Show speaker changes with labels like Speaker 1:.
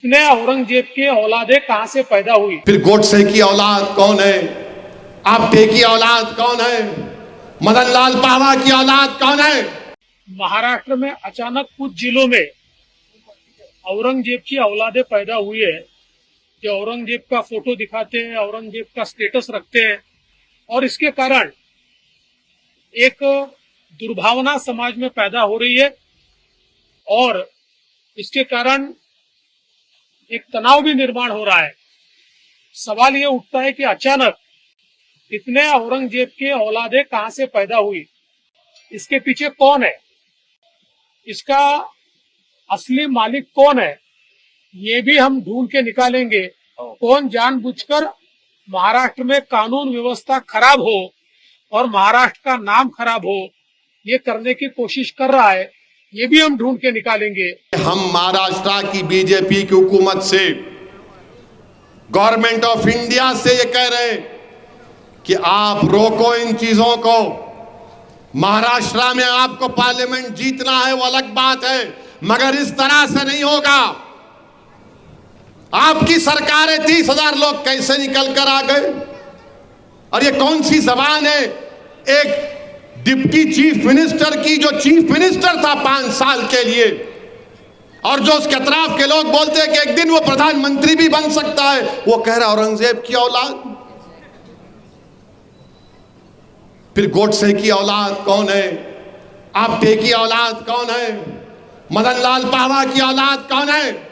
Speaker 1: इतने औरंगजेब की औलादे कहां से पैदा हुई?
Speaker 2: फिर गोडसे की औलाद कौन है? आपटे की औलाद कौन है? मदन लाल पावा की औलाद कौन है?
Speaker 1: महाराष्ट्र में अचानक कुछ जिलों में औरंगजेब की औलादे पैदा हुई है कि औरंगजेब का फोटो दिखाते हैं, औरंगजेब का स्टेटस रखते हैं और इसके कारण एक दुर्भावना समाज में पैदा हो रही है और इसके कारण एक तनाव भी निर्माण हो रहा है। सवाल ये उठता है कि अचानक इतने औरंगजेब की औलादे कहां से पैदा हुई? इसके पीछे कौन है? इसका असली मालिक कौन है? ये भी हम ढूंढ के निकालेंगे। कौन जानबूझकर महाराष्ट्र में कानून व्यवस्था खराब हो और महाराष्ट्र का नाम खराब हो, ये करने की कोशिश कर रहा है, ये भी हम ढूंढ के निकालेंगे।
Speaker 2: हम महाराष्ट्र की बीजेपी की हुकूमत से, गवर्नमेंट ऑफ इंडिया से ये कह रहे हैं कि आप रोको इन चीजों को। महाराष्ट्र में आपको पार्लियामेंट जीतना है वो अलग बात है, मगर इस तरह से नहीं होगा। आपकी सरकार है, 30,000 लोग कैसे निकल कर आ गए? और ये कौन सी जबान है एक डिप्टी चीफ मिनिस्टर की, जो चीफ मिनिस्टर था 5 साल के लिए, और जो उसके अतराफ के लोग बोलते हैं कि एक दिन वो प्रधानमंत्री भी बन सकता है, वो कह रहा औरंगजेब की औलाद। फिर गोडसे की औलाद कौन है? आपटे की औलाद कौन है? मदन लाल पावा की औलाद कौन है?